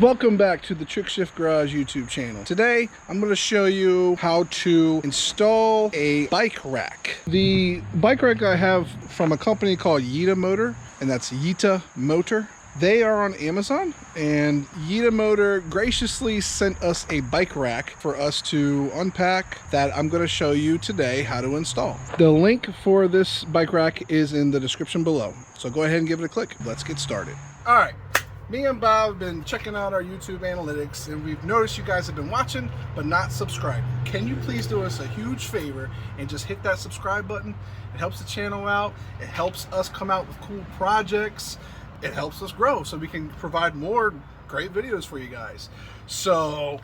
Welcome back to the Trick Shift Garage YouTube channel. Today, I'm going to show you how to install a bike rack. The bike rack I have from a company called YitaMotor, and that's YitaMotor. They are on Amazon, and YitaMotor graciously sent us a bike rack for us to unpack that I'm going to show you today how to install. The link for this bike rack is in the description below, so go ahead and give it a click. Let's get started. All right. Me and Bob have been checking out our YouTube analytics, and we've noticed you guys have been watching but not subscribing. Can you please do us a huge favor and just hit that subscribe button? It helps the channel out. It helps us come out with cool projects. It helps us grow so we can provide more great videos for you guys. So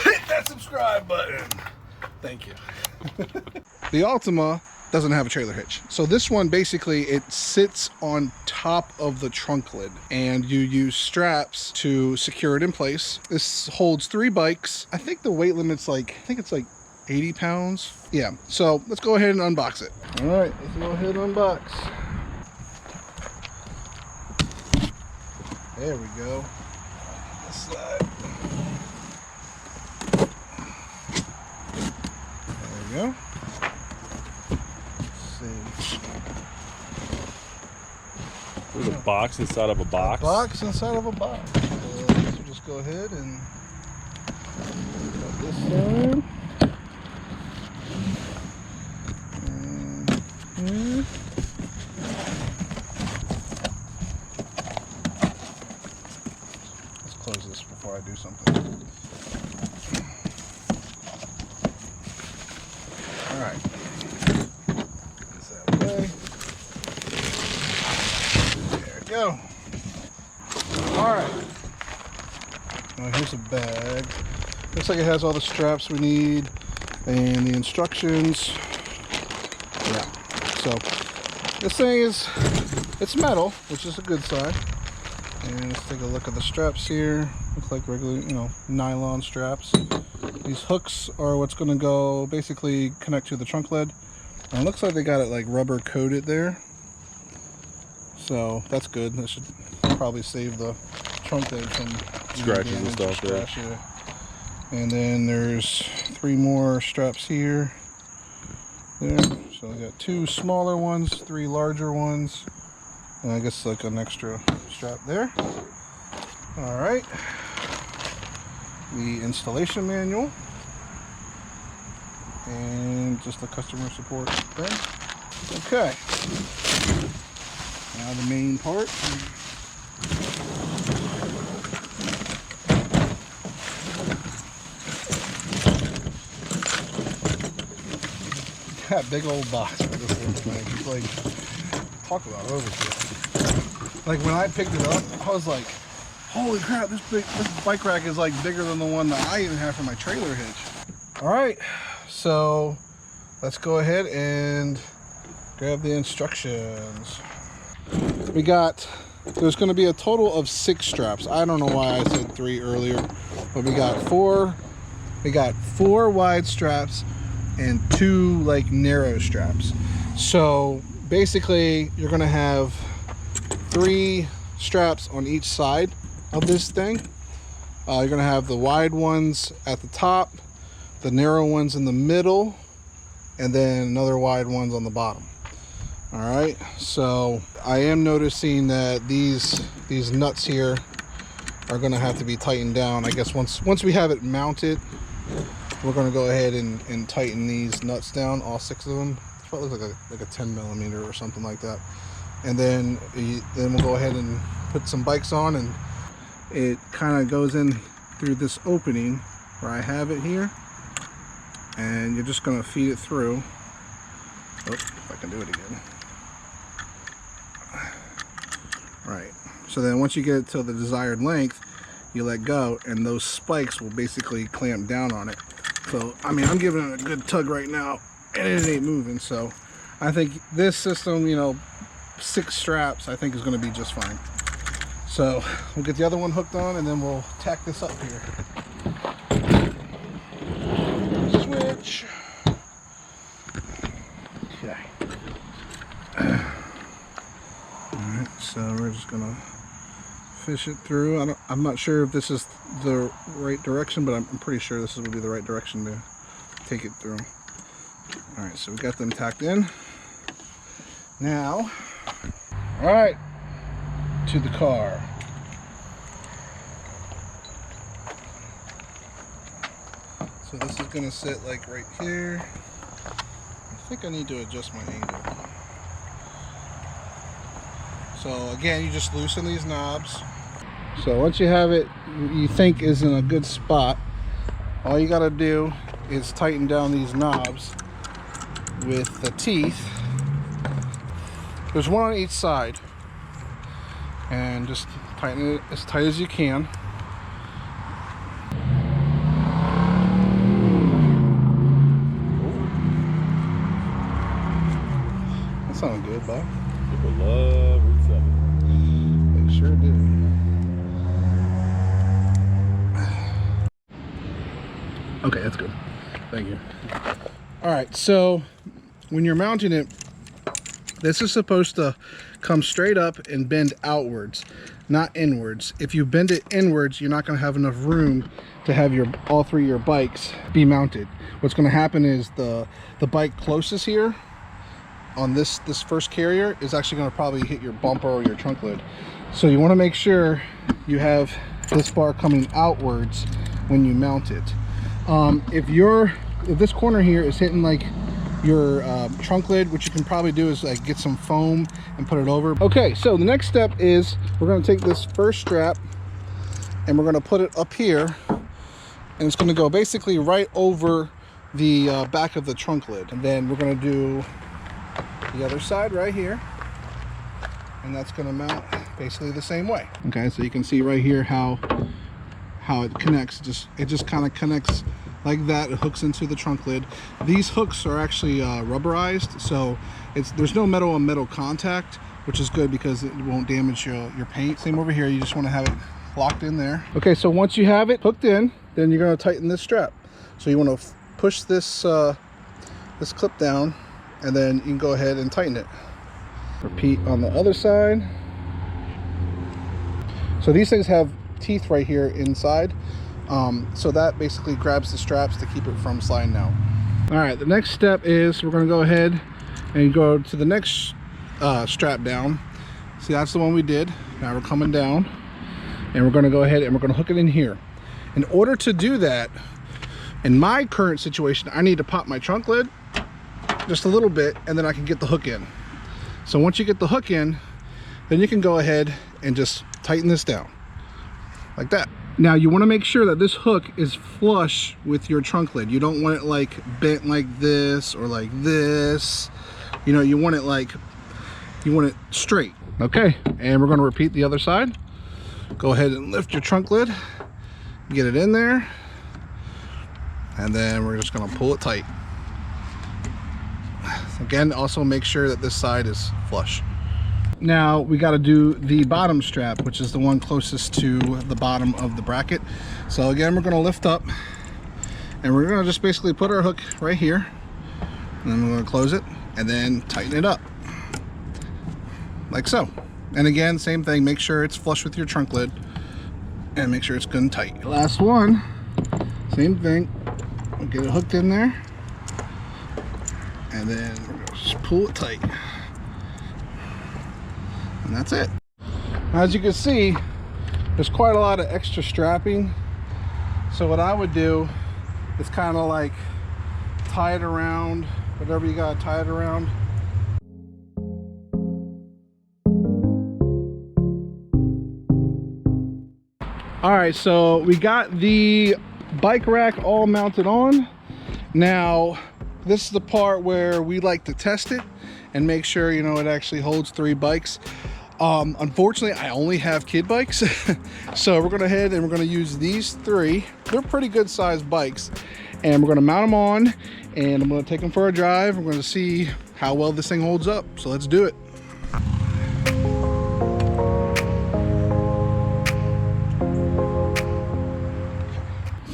hit that subscribe button. Thank you. The Altima doesn't have a trailer hitch. So this one, basically, it sits on top of the trunk lid, and you use straps to secure it in place. This holds 3 bikes. I think the weight limit's like, 80 pounds. Yeah, so let's go ahead and unbox it. All right, let's go ahead and unbox. There we go. This side. There we go. There's a box inside of a box. A box inside of a box. So I guess we'll just go ahead and cut this side. And let's close this before I do something. All right. Get that away. Go. All right. Now here's a bag. Looks like it has all the straps we need and the instructions. Yeah. So this thing it's metal, which is a good sign. And let's take a look at the straps here. Looks like regular, nylon straps. These hooks are what's going to go basically connect to the trunk lid. And it looks like they got it like rubber coated there. So that's good. That should probably save the trunk lid from scratches and stuff. Yeah. And then there's 3 more straps here. There. So we got 2 smaller ones, 3 larger ones, and I guess like an extra strap there. All right. The installation manual and just the customer support thing. Okay. Now the main part. That big old box for this little thing. It's like, talk about overkill. Like when I picked it up, I was like, holy crap, this bike rack is like bigger than the one that I even have for my trailer hitch. All right, so let's go ahead and grab the instructions. There's going to be a total of 6 straps. I don't know why I said 3 earlier, but we got 4 wide straps and 2 like narrow straps. So basically you're going to have 3 straps on each side of this thing. You're going to have the wide ones at the top, the narrow ones in the middle, and then another wide ones on the bottom. All right, so I am noticing that these nuts here are going to have to be tightened down. I guess once we have it mounted, we're going to go ahead and tighten these nuts down, all 6 of them. It probably looks like a 10 millimeter or something like that. And then we'll go ahead and put some bikes on, and it kind of goes in through this opening where I have it here, and you're just going to feed it through. Oh, if I can do it again. Right, so then once you get it to the desired length, you let go, and those spikes will basically clamp down on it. So, I mean, I'm giving it a good tug right now, and it ain't moving. So, I think this system, 6 straps, I think is going to be just fine. So, we'll get the other one hooked on, and then we'll tack this up here. Switch. Okay. Alright, so we're just gonna fish it through. I'm not sure if this is the right direction, but I'm pretty sure this would be the right direction to take it through. All right, so we got them tacked in. Now, all right, to the car. So this is gonna sit like right here. I think I need to adjust my angle. So again, you just loosen these knobs. So once you have it, you think is in a good spot, all you gotta do is tighten down these knobs with the teeth. There's one on each side, and just tighten it as tight as you can. That sounded good, Bob. People love Route 7. They sure do. Okay, that's good. Thank you. All right, so when you're mounting it, this is supposed to come straight up and bend outwards, not inwards. If you bend it inwards, you're not going to have enough room to have all three of your bikes be mounted. What's going to happen is the bike closest here on this first carrier is actually going to probably hit your bumper or your trunk lid. So you want to make sure you have this bar coming outwards when you mount it. If this corner here is hitting like your trunk lid, what you can probably do is like get some foam and put it over. Okay, so the next step is we're going to take this first strap and we're going to put it up here, and it's going to go basically right over the back of the trunk lid. And then we're going to do the other side right here, and that's going to mount basically the same way. Okay, so you can see right here how it connects. It just kind of connects like that. It hooks into the trunk lid. These hooks are actually rubberized, so there's no metal on metal contact, which is good because it won't damage your paint. Same over here, you just want to have it locked in there. Okay, so once you have it hooked in, then you're going to tighten this strap. So you want to push this this clip down, and then you can go ahead and tighten it. Repeat on the other side. So these things have teeth right here inside, so that basically grabs the straps to keep it from sliding out. All right, the next step is we're going to go ahead and go to the next strap down. See, that's the one we did. Now we're coming down, and we're going to go ahead and we're going to hook it in here. In order to do that, in my current situation, I need to pop my trunk lid just a little bit, and then I can get the hook in. So once you get the hook in, then you can go ahead and just tighten this down like that. Now you want to make sure that this hook is flush with your trunk lid. You don't want it like bent like this or like this. You know, you want it straight. Okay, and we're going to repeat the other side. Go ahead and lift your trunk lid, get it in there, and then we're just going to pull it tight. Again, also make sure that this side is flush. Now we got to do the bottom strap, which is the one closest to the bottom of the bracket. So again, we're going to lift up, and we're going to just basically put our hook right here, and then we're going to close it and then tighten it up like so. And again, same thing, make sure it's flush with your trunk lid and make sure it's good and tight. Last one, same thing. We'll get it hooked in there, and then we're going to just pull it tight. And that's it. As you can see, there's quite a lot of extra strapping. So what I would do is kind of like tie it around, whatever you got to tie it around. All right, so we got the bike rack all mounted on. Now, this is the part where we like to test it and make sure, you know, it actually holds 3 bikes. Unfortunately, I only have kid bikes. So we're gonna head and we're gonna use these 3. They're pretty good sized bikes, and we're gonna mount them on, and I'm gonna take them for a drive. We're gonna see how well this thing holds up. So let's do it.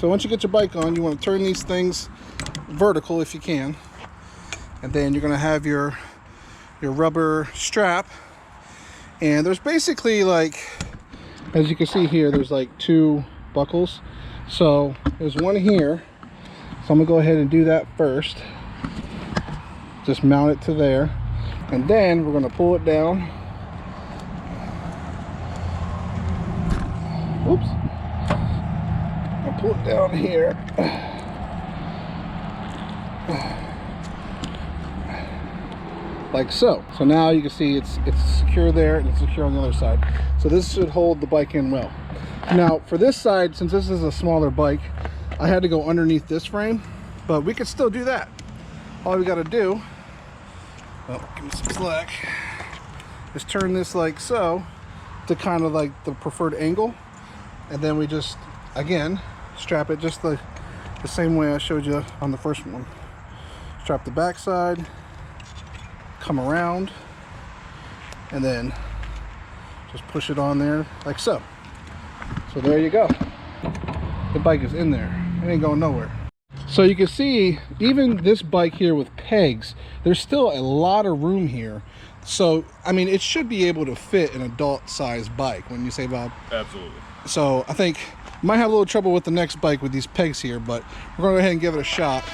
So once you get your bike on, you want to turn these things vertical if you can, and then you're gonna have your rubber strap. And there's basically like as you can see here, there's like 2 buckles. So there's one here. So I'm gonna go ahead and do that first. Just mount it to there. And then we're gonna pull it down. Oops. I'll pull it down here. Like so. So now you can see it's secure there and it's secure on the other side. So this should hold the bike in well. Now for this side, since this is a smaller bike, I had to go underneath this frame, but we could still do that. All we got to do, oh, give me some slack, is turn this like so to kind of like the preferred angle, and then we just again strap it just the same way I showed you on the first one. Strap the back side, come around, and then just push it on there like so. So there you go. The bike is in there. It ain't going nowhere. So you can see even this bike here with pegs, there's still a lot of room here. So I mean, it should be able to fit an adult sized bike, when you say, Bob. Absolutely. So I think might have a little trouble with the next bike with these pegs here, but we're gonna go ahead and give it a shot.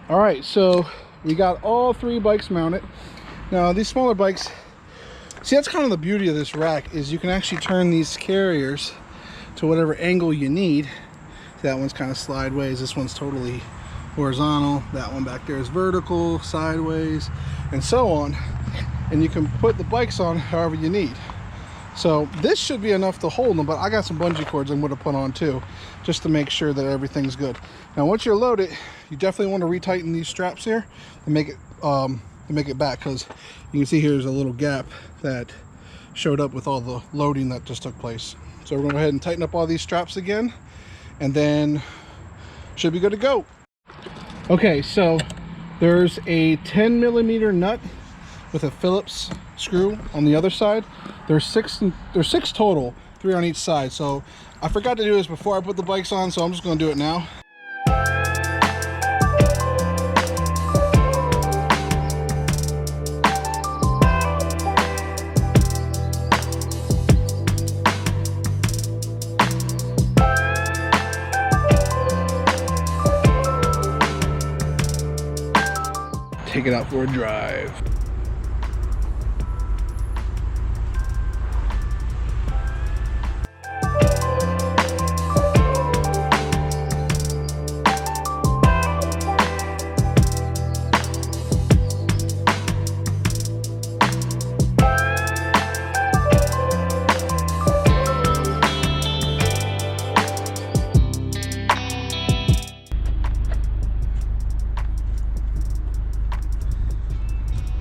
All right, so we got all 3 bikes mounted. Now these smaller bikes, see, that's kind of the beauty of this rack, is you can actually turn these carriers to whatever angle you need. See, that one's kind of sideways, this one's totally horizontal, that one back there is vertical, sideways, and so on. And you can put the bikes on however you need. So this should be enough to hold them, but I got some bungee cords I'm going to put on too, just to make sure that everything's good. Now once you're loaded, you definitely want to retighten these straps here and make it back, because you can see here's a little gap that showed up with all the loading that just took place. So we're going to go ahead and tighten up all these straps again, and then should be good to go. Okay, so there's a 10mm nut with a Phillips screw on the other side. There's six total, 3 on each side. So I forgot to do this before I put the bikes on, so I'm just going to do it now. Take it out for a drive.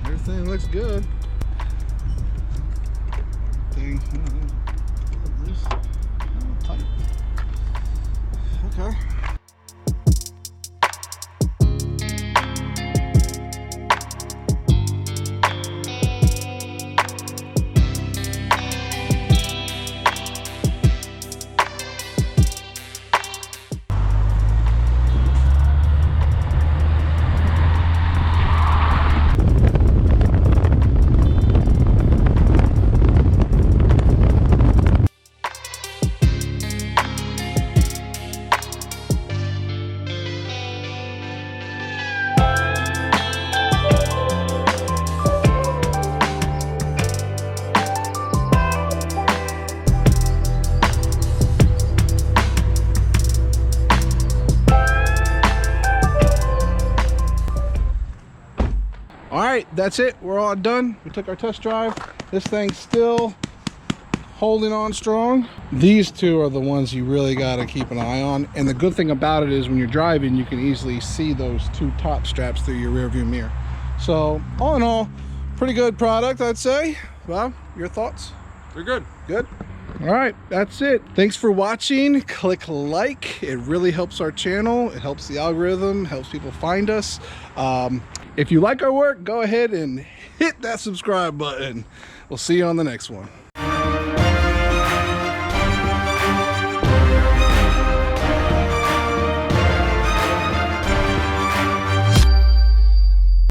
Everything looks good. Everything loose, tight. Okay. All right, that's it. We're all done. We took our test drive. This thing's still holding on strong. These 2 are the ones you really got to keep an eye on. And the good thing about it is when you're driving, you can easily see those 2 top straps through your rear view mirror. So all in all, pretty good product, I'd say. Well, your thoughts? They're good. Good. All right, that's it. Thanks for watching. Click like. It really helps our channel. It helps the algorithm, helps people find us. If you like our work, go ahead and hit that subscribe button. We'll see you on the next one.